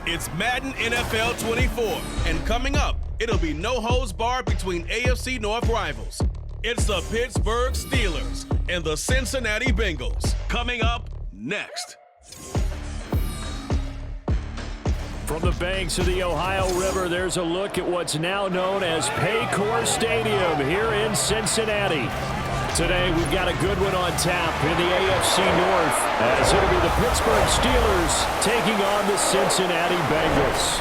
It's Madden NFL 24, and coming up, it'll be no holds barred between AFC North rivals. It's the Pittsburgh Steelers and the Cincinnati Bengals. Coming up next. From the banks of the Ohio River, there's a look at what's now known as Paycor Stadium here in Cincinnati. Today, we've got a good one on tap in the AFC North, as it'll be the Pittsburgh Steelers taking on the Cincinnati Bengals.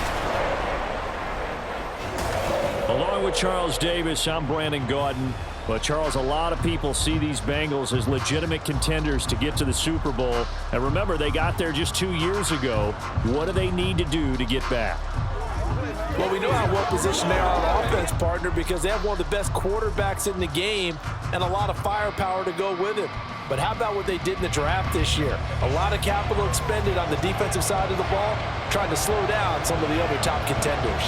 Along with Charles Davis, I'm Brandon Gaudin. But, Charles, a lot of people see these Bengals as legitimate contenders to get to the Super Bowl. And remember, they got there just 2 years ago. What do they need to do to get back? Well, we know how well positioned they are on offense, partner, because they have one of the best quarterbacks in the game and a lot of firepower to go with him. But how about what they did in the draft this year? A lot of capital expended on the defensive side of the ball, trying to slow down some of the other top contenders.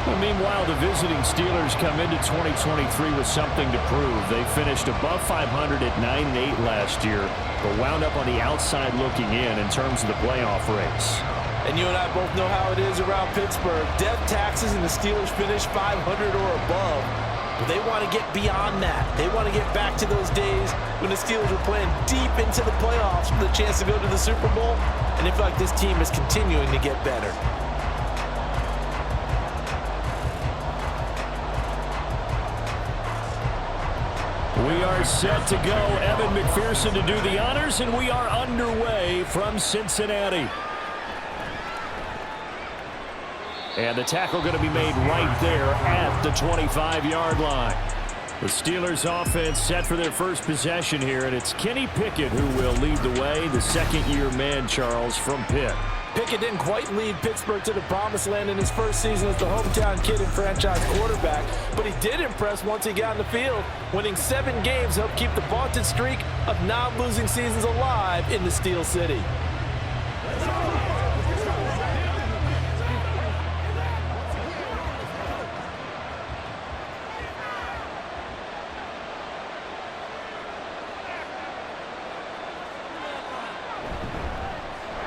Well, meanwhile, the visiting Steelers come into 2023 with something to prove. They finished above 500 at 9-8 last year, but wound up on the outside looking in terms of the playoff race. And you and I both know how it is around Pittsburgh. Death taxes and the Steelers finish 500 or above. But they want to get beyond that. They want to get back to those days when the Steelers were playing deep into the playoffs for the chance to go to the Super Bowl. And they feel like this team is continuing to get better. We are set to go. Evan McPherson to do the honors, and we are underway from Cincinnati. And the tackle going to be made right there at the 25-yard line. The Steelers offense set for their first possession here, and it's Kenny Pickett who will lead the way, the second-year man, Charles, from Pitt. Pickett didn't quite lead Pittsburgh to the promised land in his first season as the hometown kid and franchise quarterback, but he did impress once he got on the field. Winning 7 games helped keep the vaunted streak of non-losing seasons alive in the Steel City.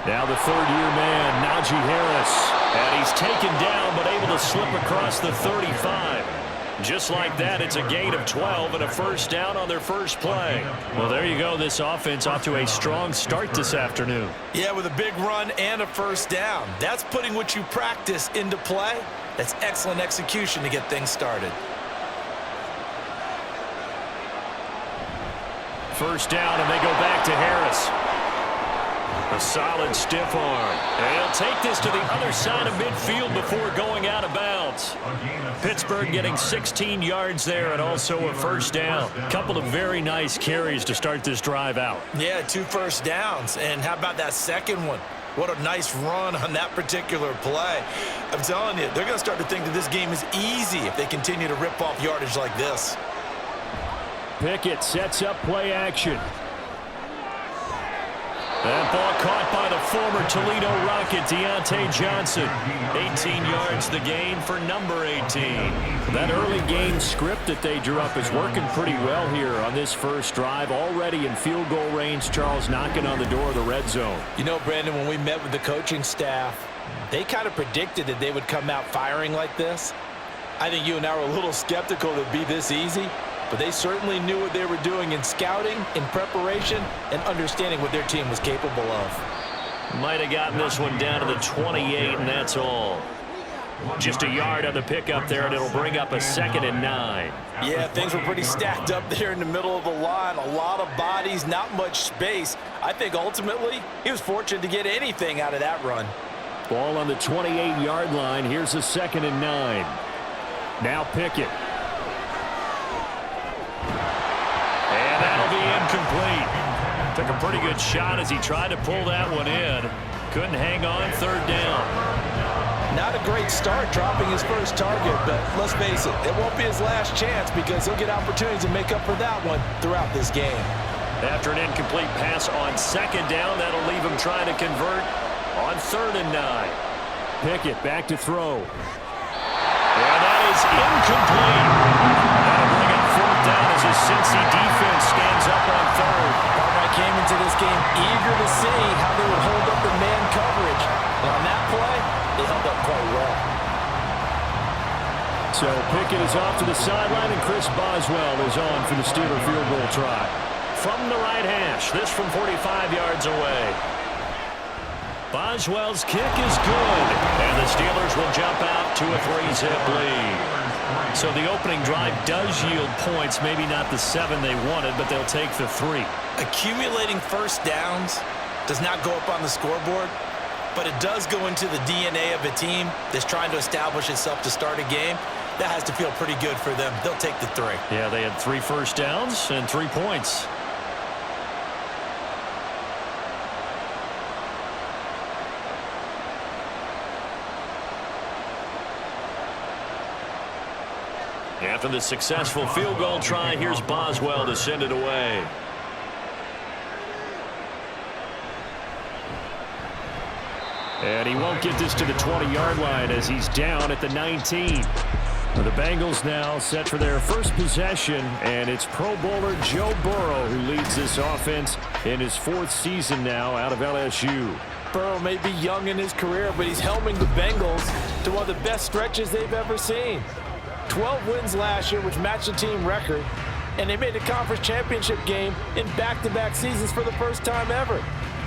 Now the third-year man, Najee Harris. And he's taken down, but able to slip across the 35. Just like that, it's a gain of 12 and a first down on their first play. Well, there you go. This offense off to a strong start this afternoon. Yeah, with a big run and a first down. That's putting what you practice into play. That's excellent execution to get things started. First down, and they go back to Harris. A solid stiff arm. And he'll take this to the other side of midfield before going out of bounds. Pittsburgh getting 16 yards there and also a first down. Couple of very nice carries to start this drive out. Yeah, 2 first downs. And how about that second one? What a nice run on that particular play. I'm telling you, they're going to start to think that this game is easy if they continue to rip off yardage like this. Pickett sets up play action. That ball caught by the former Toledo Rocket, Deontay Johnson. 18 yards the gain for number 18. That early game script that they drew up is working pretty well here on this first drive. Already in field goal range, Charles knocking on the door of the red zone. You know, Brandon, when we met with the coaching staff, they kind of predicted that they would come out firing like this. I think you and I were a little skeptical that it'd be this easy. But they certainly knew what they were doing in scouting, in preparation, and understanding what their team was capable of. Might have gotten this one down to the 28, and that's all. Just a yard on the pickup there, and it'll bring up a 2nd and 9. Yeah, things were pretty stacked up there in the middle of the line. A lot of bodies, not much space. I think ultimately he was fortunate to get anything out of that run. Ball on the 28-yard line. Here's a 2nd and 9. Now Pickett. And that'll be incomplete. Took a pretty good shot as he tried to pull that one in. Couldn't hang on, 3rd down. Not a great start dropping his first target, but let's face it, it won't be his last chance because he'll get opportunities to make up for that one throughout this game. After an incomplete pass on 2nd down, that'll leave him trying to convert on 3rd and 9. Pickett back to throw. And that is incomplete. That'll bring up 4th down as his Cincy defense stands up on 3rd. I came into this game eager to see how they would hold up the man coverage. And on that play, So Pickett is off to the sideline, and Chris Boswell is on for the Steeler field goal try. From the right hash, this from 45 yards away. Boswell's kick is good, and the Steelers will jump out to a 3-zip lead. So the opening drive does yield points, maybe not the 7 they wanted, but they'll take the 3. Accumulating first downs does not go up on the scoreboard, but it does go into the DNA of a team that's trying to establish itself to start a game. That has to feel pretty good for them. They'll take the 3. Yeah, they had 3 first downs and 3 points. After the successful field goal try, here's Boswell to send it away. And he won't get this to the 20-yard line as he's down at the 19. The Bengals now set for their first possession, and it's Pro Bowler Joe Burrow who leads this offense in his 4th season now out of LSU. Burrow may be young in his career, but he's helming the Bengals to one of the best stretches they've ever seen. 12 wins last year, which matched the team record, and they made a conference championship game in back-to-back seasons for the first time ever.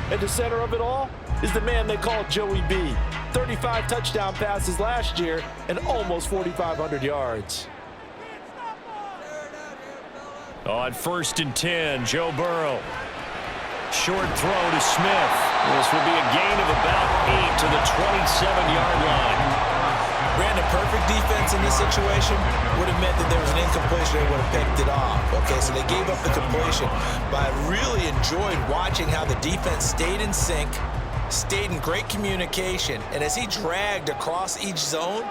At the center of it all is the man they call Joey B. 35 touchdown passes last year and almost 4,500 yards. On 1st and 10, Joe Burrow. Short throw to Smith. This will be a gain of about 8 to the 27-yard line. Brandon, perfect defense in this situation would have meant that there was an incompletion. They would have picked it off. Okay, so they gave up the completion. But I really enjoyed watching how the defense stayed in sync, stayed in great communication. And as he dragged across each zone,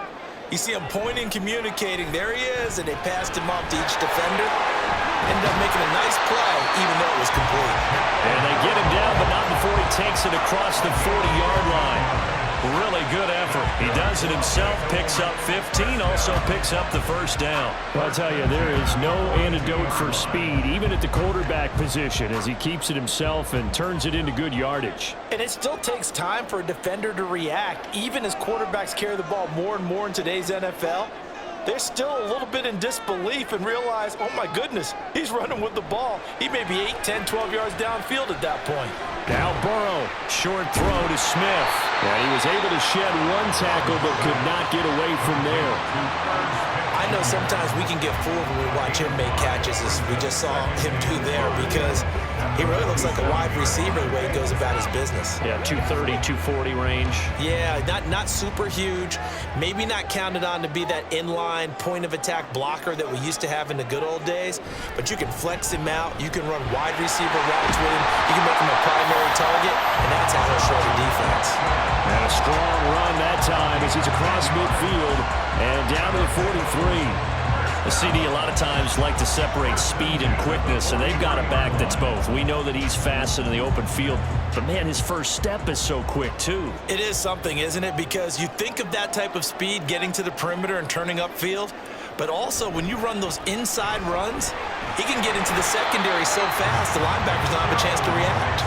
you see him pointing, communicating. There he is, and they passed him off to each defender. Ended up making a nice play, even though it was complete. And they get him down, but not before he takes it across the 40-yard line. Really good effort. He does it himself, picks up 15, also picks up the first down. Well, I'll tell you, there is no antidote for speed, even at the quarterback position, as he keeps it himself and turns it into good yardage. And it still takes time for a defender to react, even as quarterbacks carry the ball more and more in today's NFL. They're still a little bit in disbelief and realize, oh my goodness, he's running with the ball. He may be 8, 10, 12 yards downfield at that point. Now Burrow, short throw to Smith. And he was able to shed 1 tackle but could not get away from there. I know sometimes we can get fooled when we watch him make catches, as we just saw him do there, because he really looks like a wide receiver the way he goes about his business. Yeah, 230, 240 range. Yeah, not super huge. Maybe not counted on to be that inline point-of-attack blocker that we used to have in the good old days, but you can flex him out. You can run wide receiver routes with him. You can make him a primary target, and that's how he'll show the defense. And a strong run that time as he's across midfield and down to the 43. The CD a lot of times like to separate speed and quickness, and they've got a back that's both. We know that he's fast in the open field, but man, his first step is so quick too. It is something, isn't it? Because you think of that type of speed getting to the perimeter and turning upfield, but also when you run those inside runs, he can get into the secondary so fast the linebackers don't have a chance to react.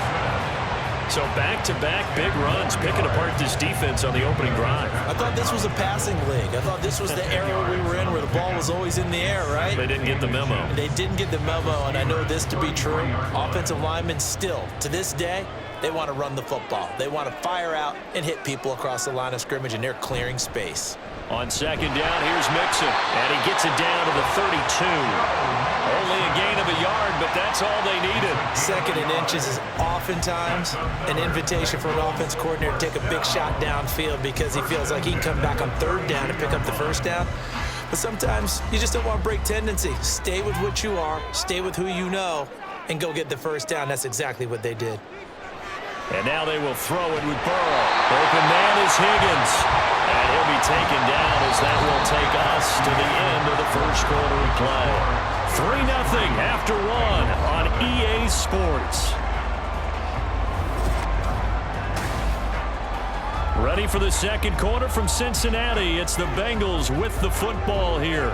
So back-to-back big runs, picking apart this defense on the opening drive. I thought this was a passing league. I thought this was the era we were in where the ball was always in the air, right? They didn't get the memo. They didn't get the memo, and I know this to be true. Offensive linemen still, to this day, they want to run the football. They want to fire out and hit people across the line of scrimmage, and they're clearing space. On 2nd down, here's Mixon, and he gets it down to the 32. Only a gain of a yard, but that's all they needed. 2nd and inches is oftentimes an invitation for an offense coordinator to take a big shot downfield because he feels like he can come back on 3rd down and pick up the 1st down. But sometimes you just don't want to break tendency. Stay with what you are, stay with who you know, and go get the 1st down. That's exactly what they did. And now they will throw it with Burrow. Open man is Higgins. And he'll be taken down as that will take us to the end of the first quarter of play. 3-0 after 1 on EA Sports. Ready for the second quarter from Cincinnati. It's the Bengals with the football here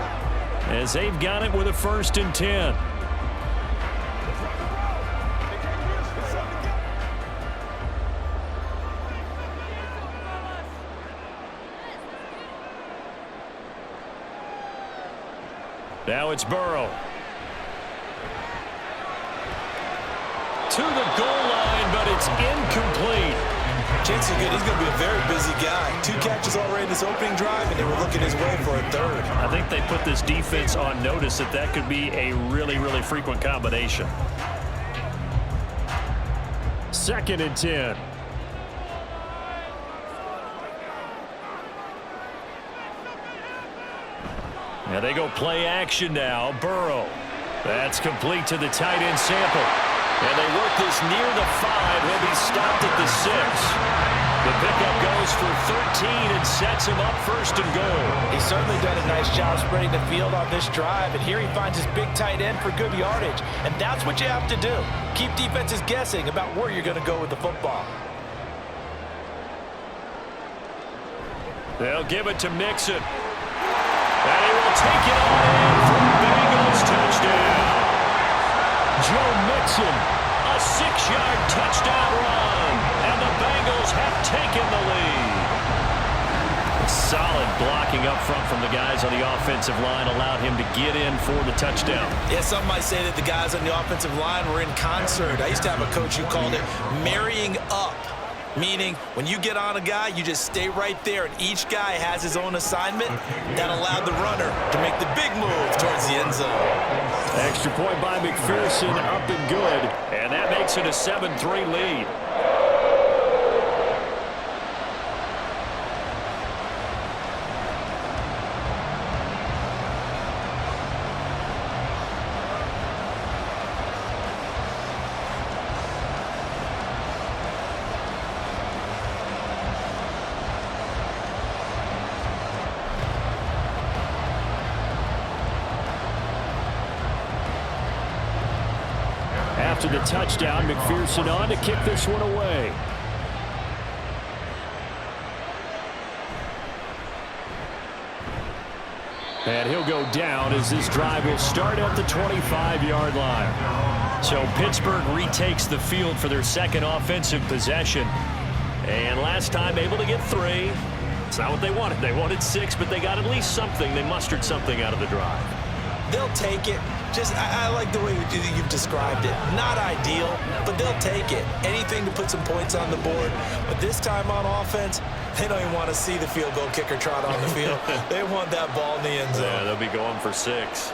as they've got it with a 1st and 10. Now it's Burrow. To the goal line, but it's incomplete. Chances are good he's going to be a very busy guy. 2 catches already in this opening drive, and they were looking his way for a third. I think they put this defense on notice that that could be a really, really frequent combination. 2nd and 10. Now they go play action now. Burrow. That's complete to the tight end Sample. And they work this near the 5. He'll be stopped at the 6. The pickup goes for 13 and sets him up 1st and goal. He's certainly done a nice job spreading the field on this drive, and here he finds his big tight end for good yardage. And that's what you have to do. Keep defenses guessing about where you're going to go with the football. They'll give it to Mixon. And he will take it on in for the Bengals touchdown. Joe Mixon, a 6-yard touchdown run, and the Bengals have taken the lead. Solid blocking up front from the guys on the offensive line allowed him to get in for the touchdown. Yeah, some might say that the guys on the offensive line were in concert. I used to have a coach who called it marrying up. Meaning, when you get on a guy, you just stay right there, and each guy has his own assignment. That allowed the runner to make the big move towards the end zone. Extra point by McPherson, up and good, and that makes it a 7-3 lead. After the touchdown, McPherson on to kick this one away. And he'll go down as this drive will start at the 25-yard line. So Pittsburgh retakes the field for their 2nd offensive possession. And last time able to get 3. It's not what they wanted. They wanted 6, but they got at least something. They mustered something out of the drive. They'll take it. I like the way you've described it. Not ideal, but they'll take it. Anything to put some points on the board. But this time on offense, they don't even want to see the field goal kicker trot on the field. They want that ball in the end zone. Yeah, they'll be going for 6.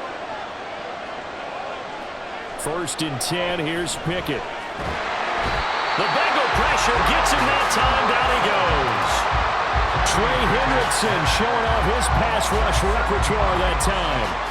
1st and 10. Here's Pickett. The Bengal pressure gets him that time. Down he goes. Trey Hendrickson showing off his pass rush repertoire that time.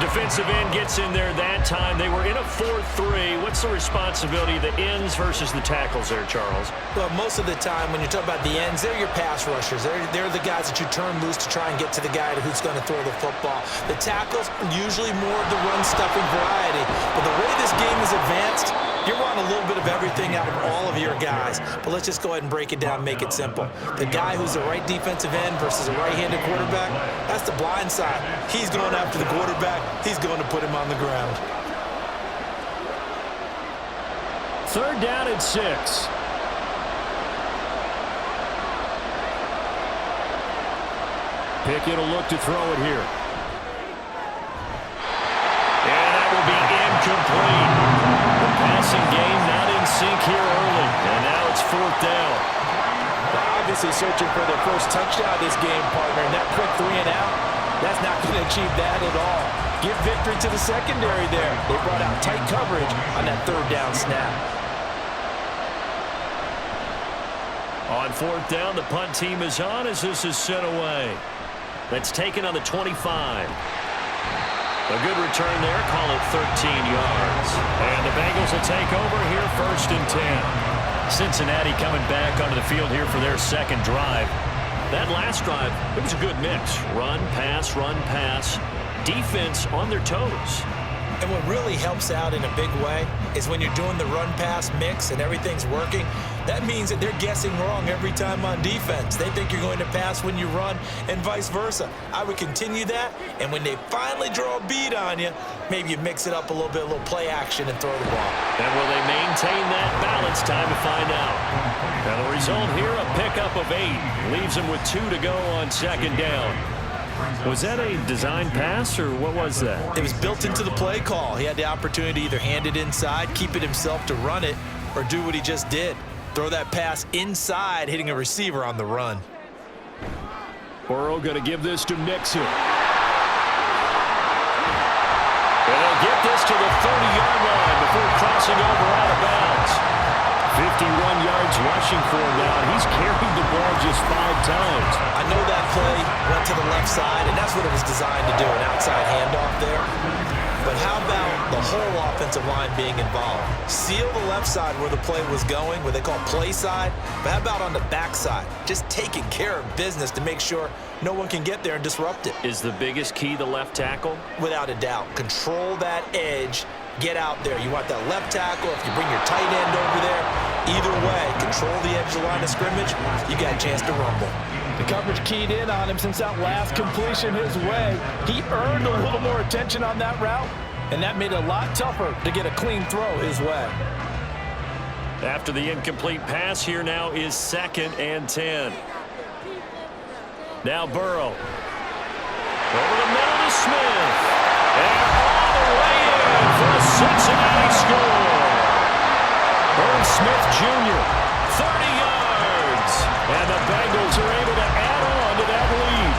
Defensive end gets in there that time. They were in a 4-3. What's the responsibility of the ends versus the tackles there, Charles? Well, most of the time when you talk about the ends, they're your pass rushers. They're the guys that you turn loose to try and get to the guy who's going to throw the football. The tackles are usually more of the run-stuffing variety. But the way this game is advanced, you're wanting a little bit of everything out of all of your guys. But let's just go ahead and break it down, make it simple. The guy who's the right defensive end versus a right-handed quarterback, that's the blind side. He's going after the quarterback. He's going to put him on the ground. 3rd down and 6. Pickett will look to throw it here. And that will be incomplete. The passing game not in sync here early. And now it's 4th down. They're obviously searching for their first touchdown this game, partner. And that quick 3 and out, that's not going to achieve that at all. Give victory to the secondary there. They brought out tight coverage on that 3rd down snap. On 4th down, the punt team is on as this is sent away. That's taken on the 25. A good return there. Call it 13 yards. And the Bengals will take over here 1st and 10. Cincinnati coming back onto the field here for their 2nd drive. That last drive, it was a good mix. Run, pass, defense on their toes. And what really helps out in a big way is when you're doing the run-pass mix and everything's working, that means that they're guessing wrong every time on defense. They think you're going to pass when you run and vice versa. I would continue that, and when they finally draw a bead on you, maybe you mix it up a little bit, a little play action and throw the ball. And will they maintain that balance? Time to find out. Now the result here, a pickup of 8. Leaves them with 2 to go on 2nd down. Was that a design pass, or what was that? It was built into the play call. He had the opportunity to either hand it inside, keep it himself to run it, or do what he just did. Throw that pass inside, hitting a receiver on the run. Burrow going to give this to Mixon. And they'll get this to the 30-yard line before crossing over out of bounds. 51 yards rushing for him now. He's carried the ball just 5 times. I know that play went to the left side, and that's what it was designed to do, an outside handoff there. But how about the whole offensive line being involved? Seal the left side where the play was going, what they call play side. But how about on the back side? Just taking care of business to make sure no one can get there and disrupt it. Is the biggest key the left tackle? Without a doubt. Control that edge. Get out there. You want that left tackle. If you bring your tight end over there, either way, control the edge of the line of scrimmage, you got a chance to rumble. The coverage keyed in on him since that last completion his way. He earned a little more attention on that route, and that made it a lot tougher to get a clean throw his way. After the incomplete pass, here now is 2nd and 10. Now Burrow. Over the middle to Smith. And all the way in for a Cincinnati score. Irv Smith Jr., 30 yards. And the Bengals are able to add on to that lead.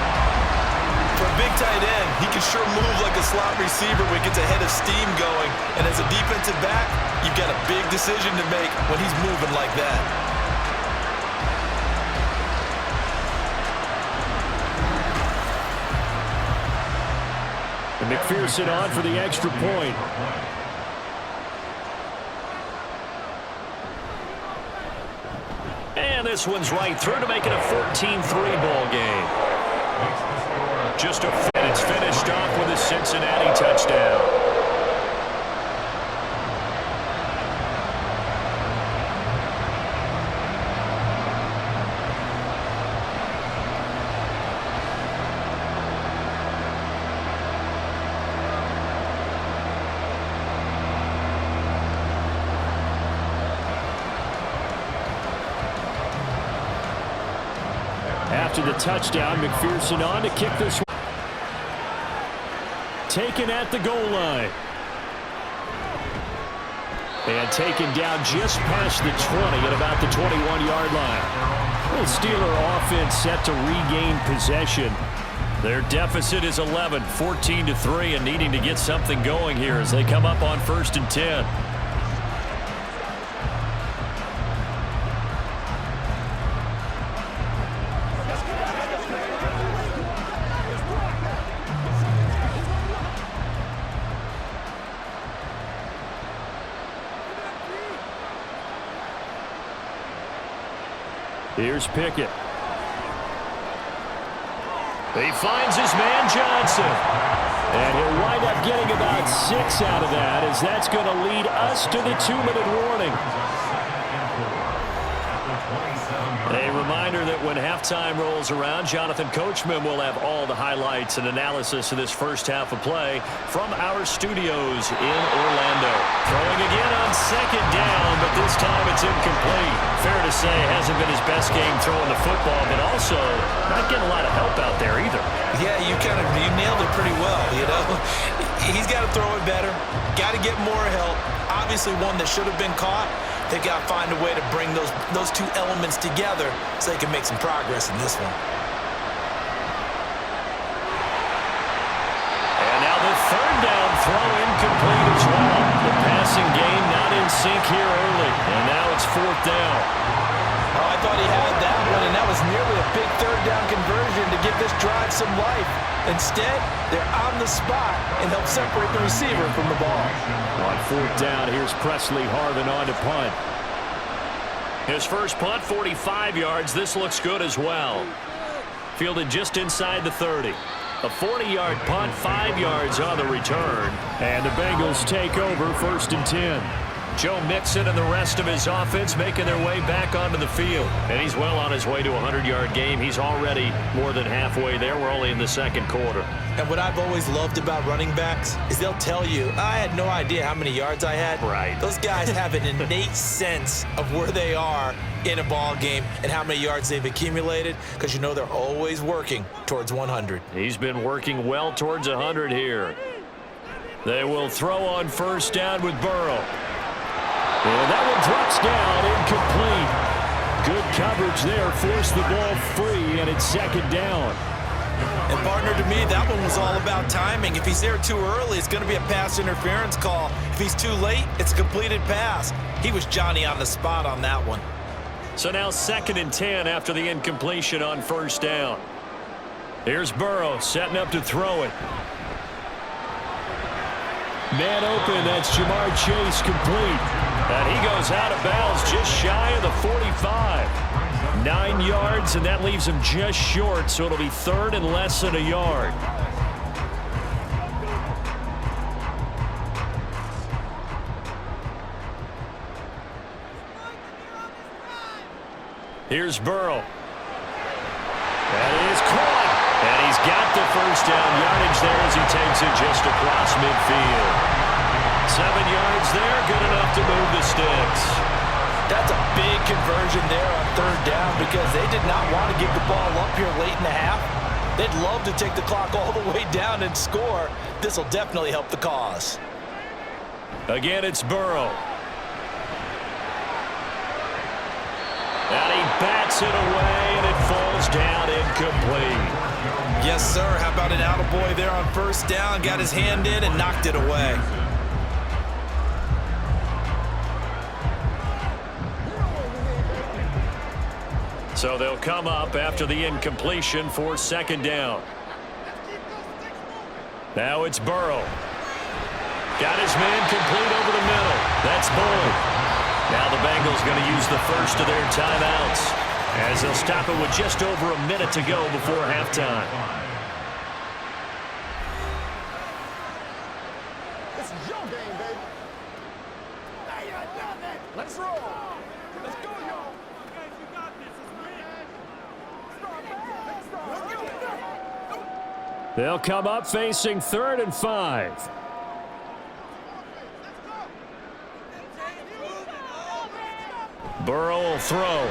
For a big tight end, he can sure move like a slot receiver when he gets a head of steam going. And as a defensive back, you've got a big decision to make when he's moving like that. And McPherson on for the extra point. And this one's right through to make it a 14-3 ball game. Just a it's finished off with a Cincinnati touchdown. After the touchdown, McPherson on to kick this one. Taken at the goal line. And taken down just past the 20 at about the 21-yard line. The Steeler offense set to regain possession. Their deficit is 11, 14-3, and needing to get something going here as they come up on 1st and 10. Here's Pickett. He finds his man Johnson. And he'll wind up getting about 6 out of that, as that's going to lead us to the 2-minute warning. A reminder that when halftime rolls around, Jonathan Coachman will have all the highlights and analysis of this first half of play from our studios in Orlando. Throwing again on 2nd down, but this time it's incomplete. Fair to say, hasn't been his best game throwing the football, but also not getting a lot of help out there either. Yeah, you nailed it pretty well, you know. He's got to throw it better, got to get more help. Obviously one that should have been caught. They've got to find a way to bring those two elements together so they can make some progress in this one. And now the 3rd down throw incomplete as well. The passing game not in sync here early. And now it's 4th down. Oh, I thought he had that one, and that was nearly a big 3rd down conversion to give this drive some life. Instead, they're on the spot and help separate the receiver from the ball. On 4th down, here's Presley Harvin on to punt. His first punt, 45 yards. This looks good as well. Fielded just inside the 30. A 40-yard punt, 5 yards on the return. And the Bengals take over 1st and 10. Joe Mixon and the rest of his offense making their way back onto the field. And he's well on his way to a 100-yard game. He's already more than halfway there. We're only in the second quarter. And what I've always loved about running backs is they'll tell you, I had no idea how many yards I had. Right. Those guys have an innate sense of where they are in a ball game and how many yards they've accumulated, because you know they're always working towards 100. He's been working well towards 100 here. They will throw on first down with Burrow. And that one drops down, incomplete. Good coverage there, forced the ball free, and it's second down. And partner, to me, that one was all about timing. If he's there too early, it's going to be a pass interference call. If he's too late, it's a completed pass. He was Johnny on the spot on that one. So now 2nd and 10 after the incompletion on first down. Here's Burrow setting up to throw it. Man open, that's Jamar Chase, complete. And he goes out of bounds just shy of the 45. 9 yards, and that leaves him just short, so it'll be 3rd and less than a yard. Here's Burrow. That is caught. And he's got the first down yardage there as he takes it just across midfield. 7 yards there, good enough to move the sticks. That's a big conversion there on 3rd down, because they did not want to give the ball up here late in the half. They'd love to take the clock all the way down and score. This will definitely help the cause. Again, it's Burrow. And he bats it away, and it falls down incomplete. Yes, sir. How about an attaboy there on first down? Got his hand in and knocked it away. So they'll come up after the incompletion for 2nd down. Now it's Burrow. Got his man complete over the middle. That's Boyd. Now the Bengals going to use the first of their timeouts, as they'll stop it with just over a minute to go before halftime. This is your game, baby. Hey, I love it. Let's roll. Let's go, y'all. Guys, you got this. Let's go. They'll come up facing 3rd and 5. Burrow will throw.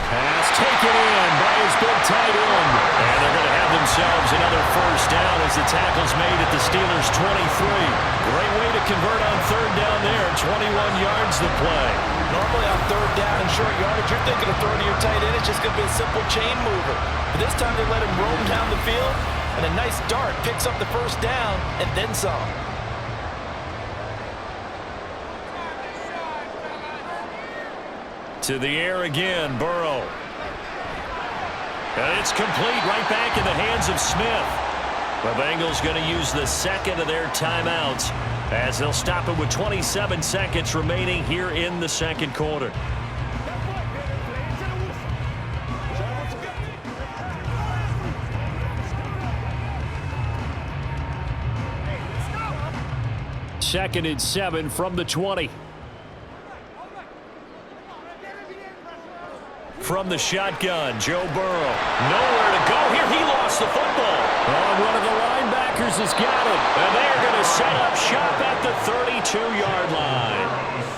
Pass taken in by his big tight end. And they're going to have themselves another first down as the tackle's made at the Steelers' 23. Great way to convert on 3rd down there. 21 yards to play. Normally on 3rd down and short yardage, you're thinking of throwing to your tight end. It's just going to be a simple chain mover. But this time they let him roam down the field, and a nice dart picks up the first down and then some. To the air again, Burrow. And it's complete, right back in the hands of Smith. The Bengals going to use the 2nd of their timeouts, as they'll stop it with 27 seconds remaining here in the 2nd quarter. Second and 7 from the 20. From the shotgun, Joe Burrow. Nowhere to go here. He lost the football. And one of the linebackers has got it. And they're going to set up shop at the 32-yard line.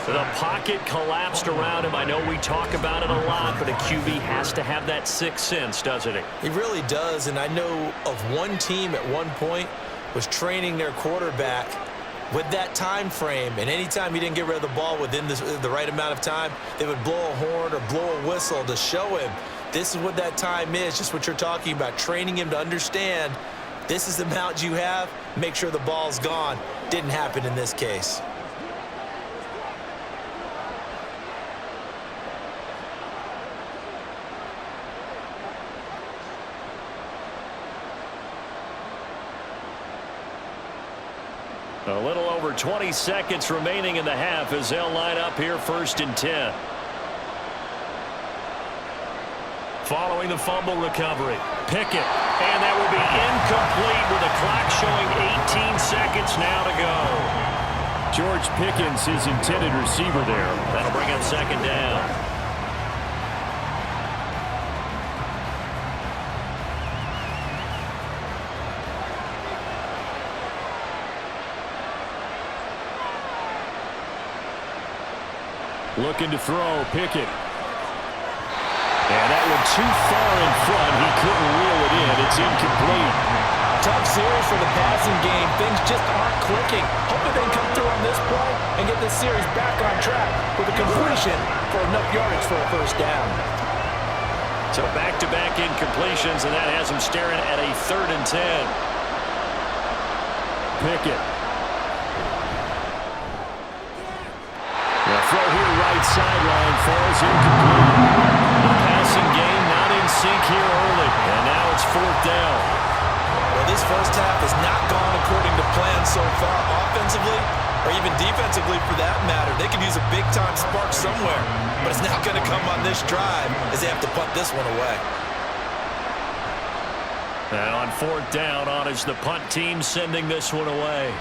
The pocket collapsed around him. I know we talk about it a lot, but a QB has to have that sixth sense, doesn't he? He really does, and I know of one team at one point was training their quarterback with that time frame, and anytime he didn't get rid of the ball within the right amount of time, they would blow a horn or blow a whistle to show him this is what that time is, just what you're talking about, training him to understand this is the amount you have, make sure the ball's gone. Didn't happen in this case. A little over 20 seconds remaining in the half as they'll line up here 1st and 10. Following the fumble recovery, Pickett, and that will be incomplete with the clock showing 18 seconds now to go. George Pickens, his intended receiver there. That'll bring up second down. Looking to throw, Pickett. And that one too far in front. He couldn't reel it in. It's incomplete. Tough series for the passing game. Things just aren't clicking. Hoping they can come through on this play and get this series back on track with a completion for enough yardage for a first down. So back-to-back incompletions, and that has him staring at a 3rd and 10. Pickett. The throw here, right sideline, falls incomplete. The passing game not in sync here early, and now it's 4th down. Well, this first half has not gone according to plan so far, offensively or even defensively for that matter. They could use a big-time spark somewhere, but it's not going to come on this drive as they have to punt this one away. And on 4th down, on is the punt team sending this one away.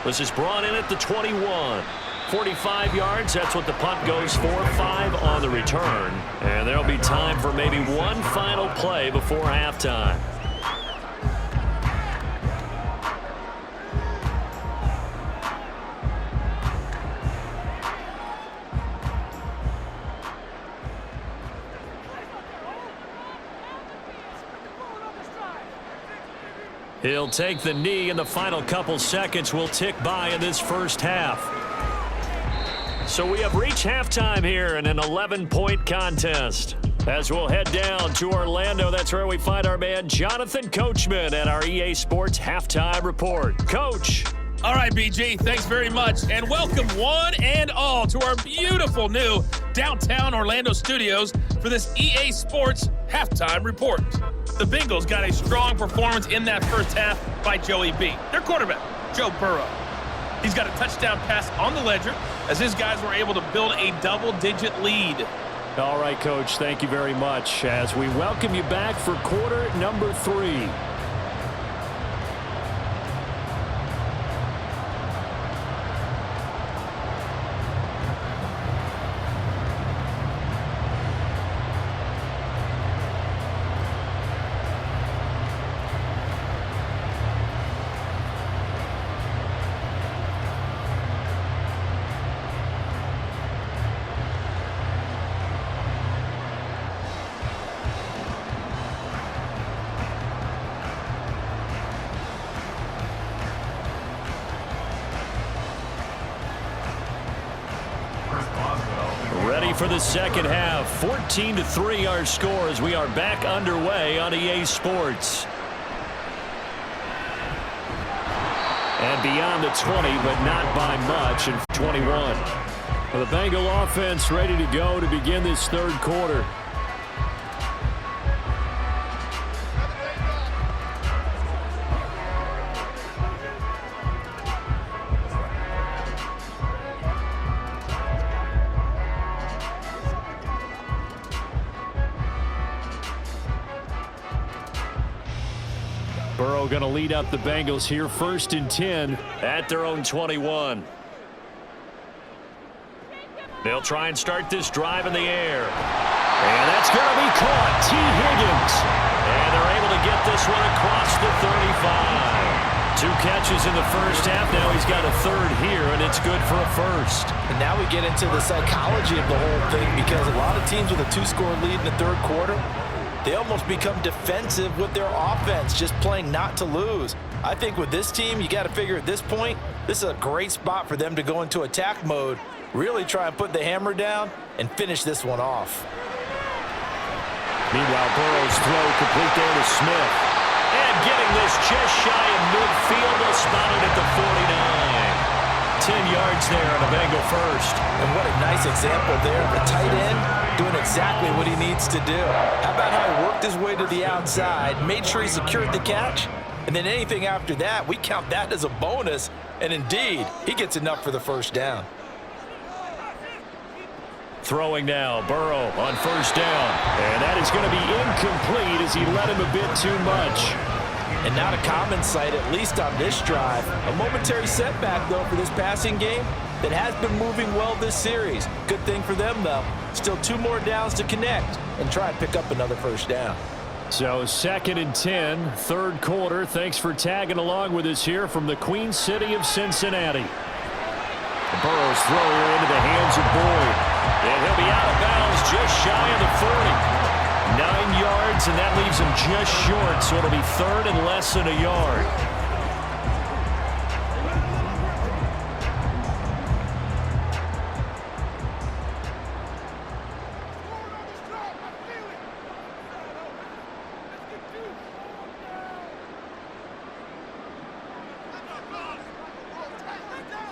This is brought in at the 21. 45 yards, that's what the punt goes for. 5 on the return. And there'll be time for maybe one final play before halftime. He'll take the knee, and the final couple seconds will tick by in this first half. So we have reached halftime here in an 11-point contest. As we'll head down to Orlando, that's where we find our man Jonathan Coachman at our EA Sports Halftime Report. Coach. All right, BG, thanks very much. And welcome one and all to our beautiful new downtown Orlando studios for this EA Sports Halftime Report. The Bengals got a strong performance in that first half by Joey B, their quarterback, Joe Burrow. He's got a touchdown pass on the ledger as his guys were able to build a double-digit lead. All right, Coach, thank you very much as we welcome you back for quarter number 3. Ready for the second half. 14-3 our score as we are back underway on EA Sports. And beyond the 20, but not by much in 21. The Bengal offense ready to go to begin this third quarter. Burrow going to lead up the Bengals here, 1st and 10 at their own 21. They'll try and start this drive in the air. And that's going to be caught. T. Higgins. And they're able to get this one across the 35. 2 catches in the first half. Now he's got a 3rd here, and it's good for a 1st. And now we get into the psychology of the whole thing because a lot of teams with a 2-score lead in the third quarter, they almost become defensive with their offense, just playing not to lose. I think with this team, you got to figure at this point, this is a great spot for them to go into attack mode, really try and put the hammer down and finish this one off. Meanwhile, Burrow's throw complete there to Smith. And getting this just shy of midfield, they'll spot it at the 49. 10 yards there on a Bengal first. And what a nice example there. The tight end doing exactly what he needs to do. How about how he worked his way to the outside, made sure he secured the catch, and then anything after that, we count that as a bonus. And indeed, he gets enough for the first down. Throwing now, Burrow on 1st down. And that is going to be incomplete as he led him a bit too much. And not a common sight, at least on this drive. A momentary setback, though, for this passing game that has been moving well this series. Good thing for them, though. Still 2 more downs to connect and try and pick up another first down. So 2nd and 10, third quarter. Thanks for tagging along with us here from the Queen City of Cincinnati. The Burrows throw here into the hands of Boyd. And he'll be out of bounds just shy of the 40. 9 yards, and that leaves him just short, so it'll be 3rd and less than a yard.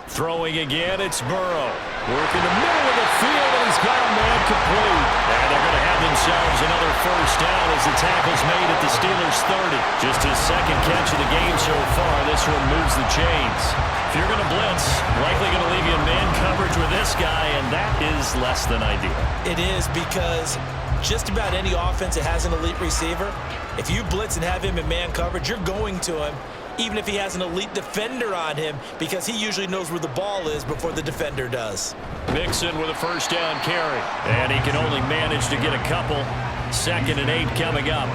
Throwing again, it's Burrow. Working the middle of the field, and he's got a man complete. And they're going to have themselves another first down as the tackle's made at the Steelers' 30. Just his 2nd catch of the game so far. This one moves the chains. If you're going to blitz, likely going to leave you in man coverage with this guy, and that is less than ideal. It is, because just about any offense that has an elite receiver, if you blitz and have him in man coverage, you're going to him, even if he has an elite defender on him, because he usually knows where the ball is before the defender does. Mixon with a first down carry, and he can only manage to get a couple. 2nd and 8 coming up.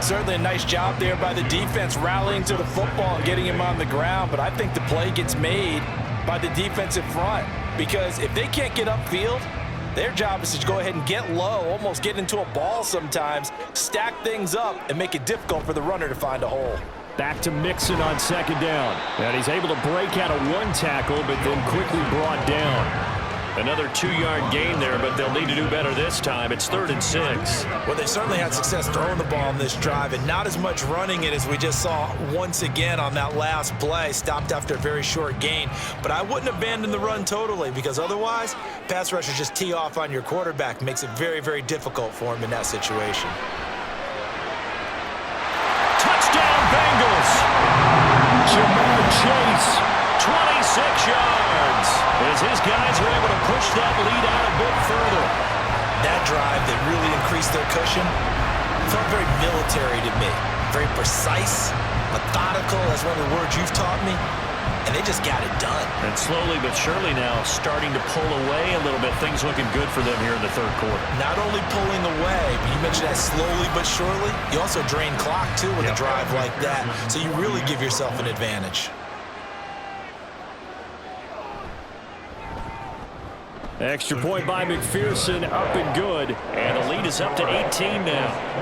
Certainly a nice job there by the defense rallying to the football and getting him on the ground, but I think the play gets made by the defensive front, because if they can't get upfield, their job is to go ahead and get low, almost get into a ball sometimes, stack things up, and make it difficult for the runner to find a hole. Back to Mixon on 2nd down. And he's able to break out of 1 tackle, but then quickly brought down. Another 2-yard gain there, but they'll need to do better this time. It's 3rd and 6. Well, they certainly had success throwing the ball in this drive, and not as much running it as we just saw once again on that last play. Stopped after a very short gain. But I wouldn't abandon the run totally, because otherwise, pass rushers just tee off on your quarterback. Makes it very, very difficult for him in that situation. Touchdown, Bengals! Jamar Chase, 26 yards, as his guys are able to push that lead out a bit further. That drive that really increased their cushion felt very military to me. Very precise, methodical, that's one of the words you've taught me, and they just got it done. And slowly but surely now starting to pull away a little bit. Things looking good for them here in the 3rd quarter. Not only pulling away, but you mentioned that slowly but surely, you also drain clock too with a drive like that, so you really give yourself an advantage. Extra point by McPherson, up and good, and the lead is up to 18 now.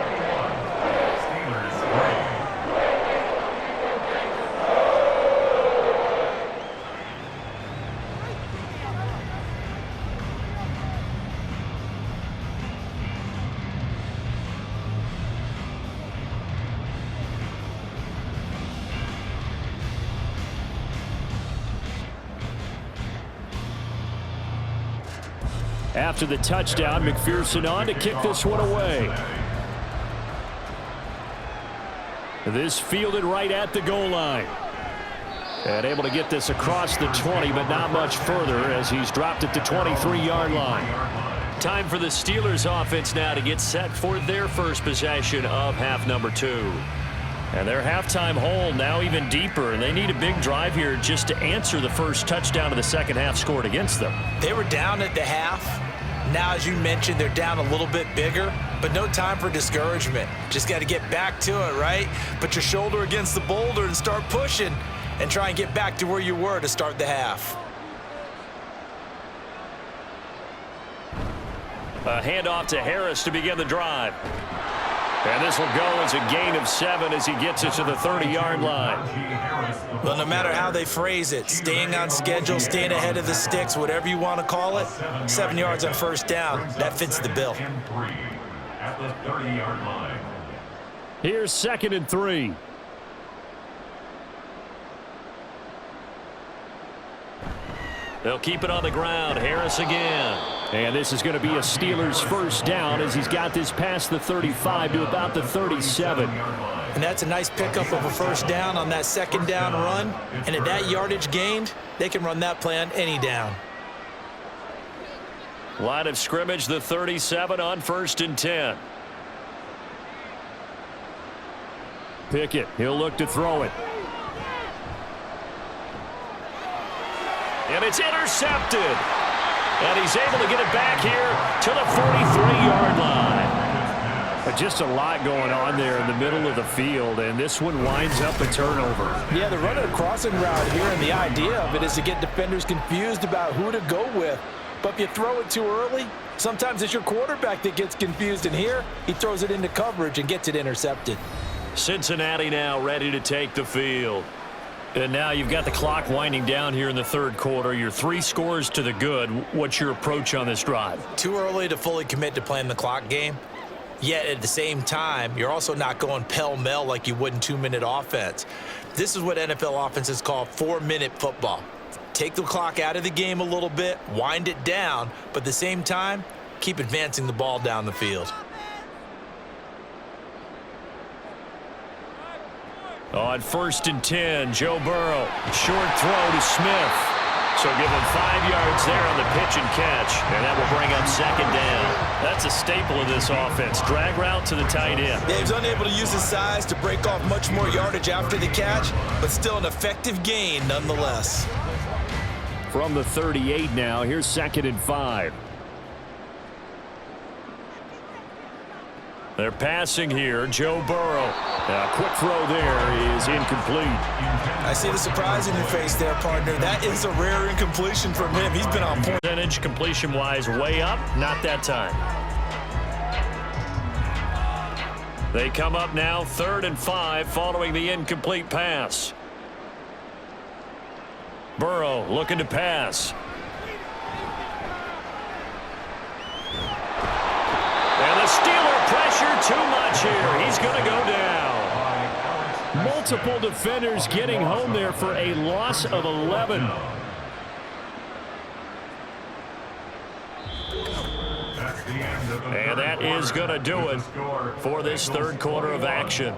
After the touchdown, McPherson on to kick this one away. This fielded right at the goal line. And able to get this across the 20, but not much further as he's dropped it to 23-yard line. Time for the Steelers offense now to get set for their first possession of half number 2. And their halftime hole now even deeper, and they need a big drive here just to answer the first touchdown of the second half scored against them. They were down at the half. Now, as you mentioned, they're down a little bit bigger, but no time for discouragement. Just got to get back to it, right? Put your shoulder against the boulder and start pushing and try and get back to where you were to start the half. A handoff to Harris to begin the drive. And this will go as a gain of 7 as he gets it to the 30-yard line. Well, no matter how they phrase it, staying on schedule, staying ahead of the sticks, whatever you want to call it, 7 yards on first down, that fits the bill. At the 30-yard line. Here's 2nd and 3. They'll keep it on the ground. Harris again. And this is going to be a Steelers first down as he's got this past the 35 to about the 37. And that's a nice pickup of a first down on that second down run. And at that yardage gained, they can run that play on any down. Line of scrimmage, the 37 on 1st and 10. Pickett. He'll look to throw it. And it's intercepted. And he's able to get it back here to the 43-yard line. But just a lot going on there in the middle of the field, and this one winds up a turnover. Yeah, they're running a crossing route here, and the idea of it is to get defenders confused about who to go with. But if you throw it too early, sometimes it's your quarterback that gets confused, and here he throws it into coverage and gets it intercepted. Cincinnati now ready to take the field. And now you've got the clock winding down here in the third quarter. You're 3 scores to the good. What's your approach on this drive? Too early to fully commit to playing the clock game. Yet at the same time, you're also not going pell-mell like you would in 2-minute offense. This is what NFL offenses call 4-minute football. Take the clock out of the game a little bit, wind it down, but at the same time, keep advancing the ball down the field. On 1st and 10, Joe Burrow. Short throw to Smith. So give him 5 yards there on the pitch and catch, and that will bring up 2nd down. That's a staple of this offense. Drag route to the tight end. Yeah, he was unable to use his size to break off much more yardage after the catch, but still an effective gain nonetheless. From the 38 now, here's 2nd and 5. They're passing here. Joe Burrow. A quick throw there is incomplete. I see the surprise in your face there, partner. That is a rare incompletion from him. He's been on point. Percentage completion-wise way up. Not that time. They come up now 3rd and 5 following the incomplete pass. Burrow looking to pass. And the Steeler pressure too much here. He's going to go down. Multiple defenders getting home there for a loss of 11. And that is going to do it for this third quarter of action.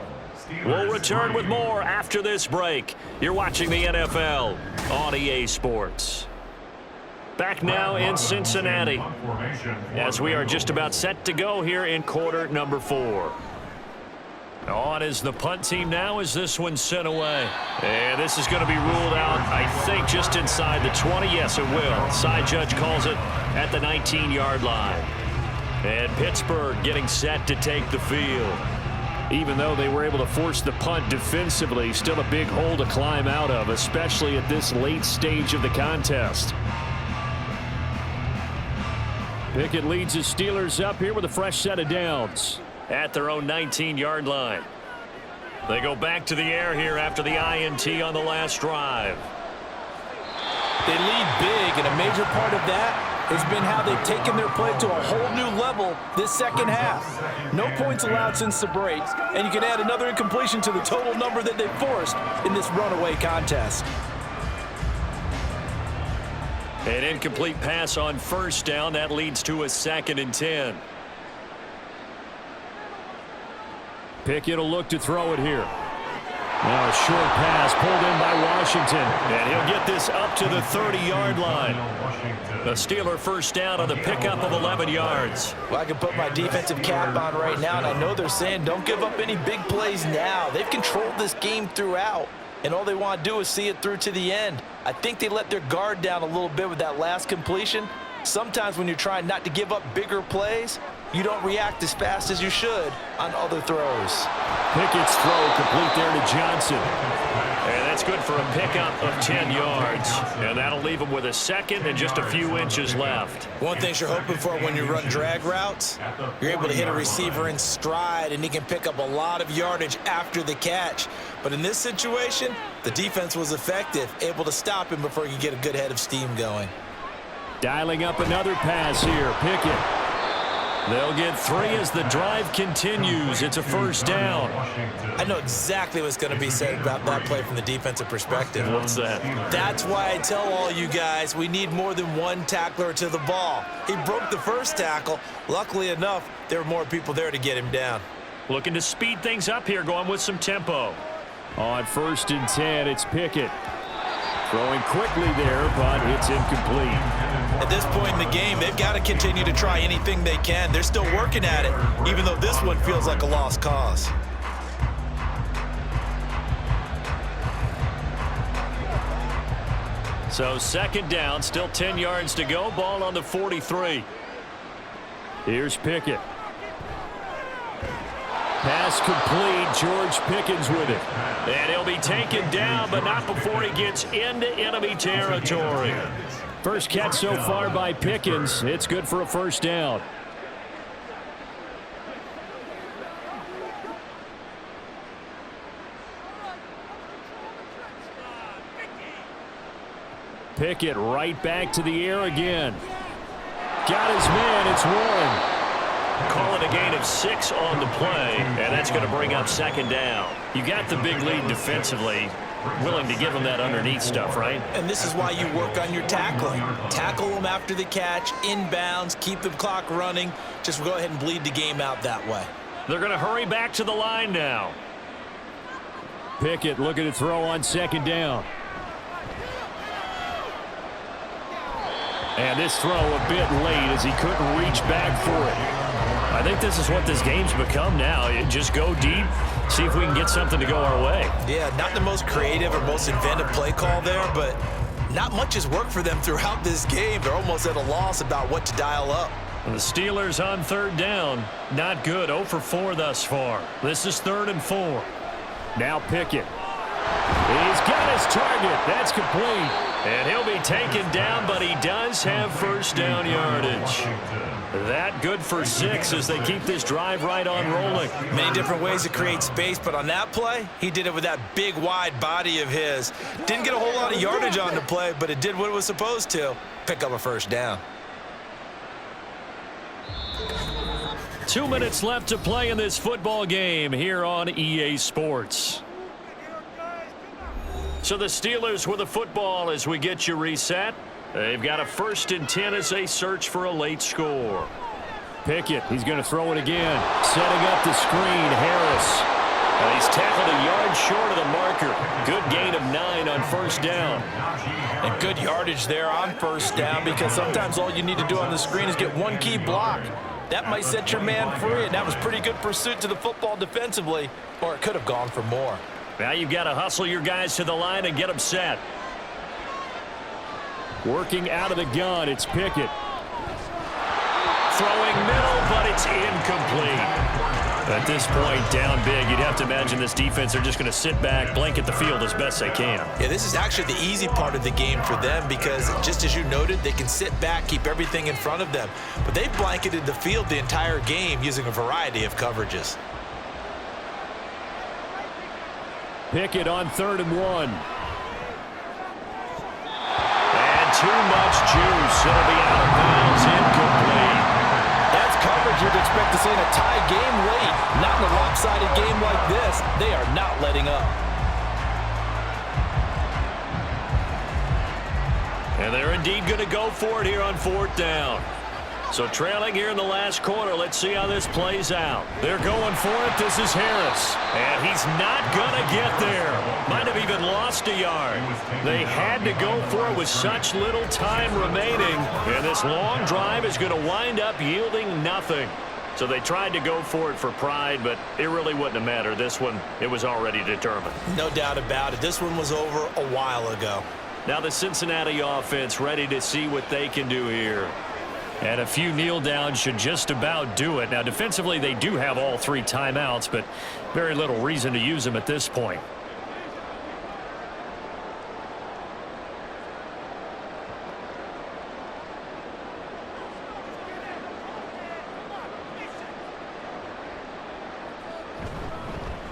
We'll return with more after this break. You're watching the NFL on EA Sports. Back now in Cincinnati as we are just about set to go here in quarter number 4. On is the punt team now as this one's sent away. And this is going to be ruled out, I think, just inside the 20. Yes, it will. Side judge calls it at the 19-yard line. And Pittsburgh getting set to take the field. Even though they were able to force the punt defensively, still a big hole to climb out of, especially at this late stage of the contest. Pickett leads his Steelers up here with a fresh set of downs at their own 19-yard line. They go back to the air here after the INT on the last drive. They lead big, and a major part of that has been how they've taken their play to a whole new level this second half. No points allowed since the break, and you can add another incompletion to the total number that they forced in this runaway contest. An incomplete pass on 1st down. That leads to a 2nd and 10. Pickett will look to throw it here. Now a short pass pulled in by Washington. And he'll get this up to the 30-yard line. The Steeler 1st down on the pickup of 11 yards. Well, I can put my defensive cap on right now, and I know they're saying don't give up any big plays now. They've controlled this game throughout, and all they want to do is see it through to the end. I think they let their guard down a little bit with that last completion. Sometimes when you're trying not to give up bigger plays, you don't react as fast as you should on other throws. Pickett's throw complete there to Johnson. And that's good for a pickup of 10 yards. And that'll leave him with a 2nd and just a few inches left. One thing you're hoping for when you run drag routes, you're able to hit a receiver in stride, and he can pick up a lot of yardage after the catch. But in this situation, the defense was effective, able to stop him before he could get a good head of steam going. Dialing up another pass here. Pickett. They'll get 3 as the drive continues. It's a 1st down. I know exactly what's going to be said about that play from the defensive perspective. What's that? That's why I tell all you guys we need more than one tackler to the ball. He broke the first tackle. Luckily enough, there were more people there to get him down. Looking to speed things up here, going with some tempo. On 1st and 10, it's Pickett. Throwing quickly there, but it's incomplete. At this point in the game, they've got to continue to try anything they can. They're still working at it, even though this one feels like a lost cause. So second down, still 10 yards to go. Ball on the 43. Here's Pickett. Pass complete. George Pickens with it. And he'll be taken down, but not before he gets into enemy territory. First catch so far by Pickens. It's good for a first down. Pickett right back to the air again. Got his man. It's one. Call it a gain of 6 on the play, and that's going to bring up second down. You got the big lead defensively. Willing to give them that underneath stuff, right? And this is why you work on your tackling. Tackle them after the catch, inbounds, keep the clock running. Just go ahead and bleed the game out that way. They're going to hurry back to the line now. Pickett looking to throw on second down. And this throw a bit late as he couldn't reach back for it. I think this is what this game's become now. You just go deep, see if we can get something to go our way. Yeah, not the most creative or most inventive play call there, but not much has worked for them throughout this game. They're almost at a loss about what to dial up. And the Steelers on third down. Not good. 0 for 4 thus far. This is 3rd and 4. Now Pickett. He's got his target. That's complete. And he'll be taken down, but he does have first down yardage. That good for 6 as they keep this drive right on rolling. Many different ways to create space, but on that play, he did it with that big, wide body of his. Didn't get a whole lot of yardage on the play, but it did what it was supposed to. Pick up a first down. 2 minutes left to play in this football game here on EA Sports. So the Steelers with the football as we get you reset. They've got a 1st and 10 as they search for a late score. Pickett, he's going to throw it again. Setting up the screen, Harris. And he's tackled a yard short of the marker. Good gain of 9 on first down. And good yardage there on first down because sometimes all you need to do on the screen is get one key block. That might set your man free, and that was pretty good pursuit to the football defensively, or it could have gone for more. Now you've got to hustle your guys to the line and get them set. Working out of the gun, it's Pickett. Throwing middle, but it's incomplete. At this point, down big, you'd have to imagine this defense are just going to sit back, blanket the field as best they can. Yeah, this is actually the easy part of the game for them because, just as you noted, they can sit back, keep everything in front of them. But they blanketed the field the entire game using a variety of coverages. Pickett on 3rd and 1. And too much juice. It'll be out of bounds, incomplete. That's coverage you'd expect to see in a tie game late. Not in a lopsided game like this. They are not letting up. And they're indeed going to go for it here on 4th down. So trailing here in the last quarter. Let's see how this plays out. They're going for it. This is Harris. And he's not going to get there. Might have even lost a yard. They had to go for it with such little time remaining. And this long drive is going to wind up yielding nothing. So they tried to go for it for pride, but it really wouldn't have mattered. This one, it was already determined. No doubt about it. This one was over a while ago. Now the Cincinnati offense ready to see what they can do here. And a few kneel downs should just about do it. Now, defensively, they do have all 3 timeouts, but very little reason to use them at this point.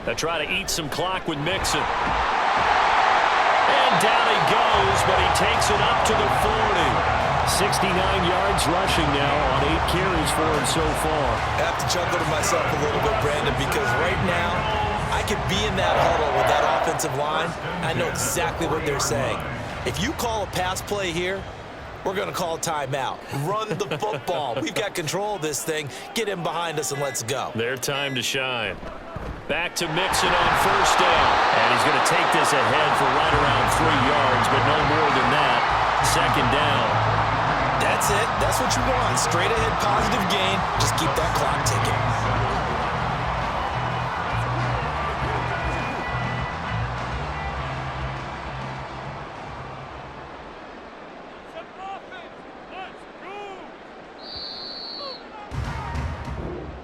They try to eat some clock with Mixon. And down he goes, but he takes it up to the 40. 69 yards rushing now on 8 carries for him so far. I have to chuckle to myself a little bit, Brandon, because right now I could be in that huddle with that offensive line. I know exactly what they're saying. If you call a pass play here, we're going to call a timeout. Run the football. We've got control of this thing. Get in behind us and let's go. Their time to shine. Back to Mixon on first down. And he's going to take this ahead for right around 3 yards, but no more than that. Second down. That's it. That's what you want. Straight ahead positive gain. Just keep that clock ticking.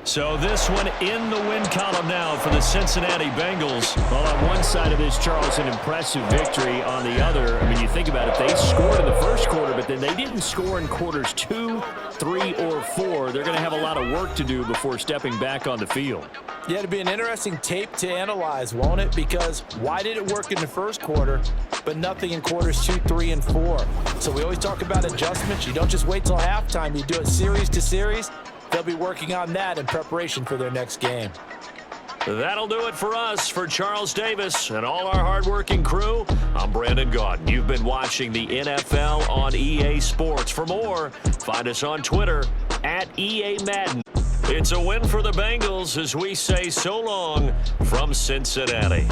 So this one in the win column now for the Cincinnati Bengals. Well, on one side of this, Charles, an impressive victory. On the other, I mean, you think about it, they scored in the first quarter, but then they didn't score in quarters 2, 3, or 4. They're going to have a lot of work to do before stepping back on the field. Yeah, it'll be an interesting tape to analyze, won't it? Because why did it work in the first quarter, but nothing in quarters 2, 3, and 4? So we always talk about adjustments. You don't just wait till halftime. You do it series to series. They'll be working on that in preparation for their next game. That'll do it for us. For Charles Davis and all our hardworking crew, I'm Brandon Gaudin. You've been watching the NFL on EA Sports. For more, find us on Twitter @EAMadden. It's a win for the Bengals as we say so long from Cincinnati.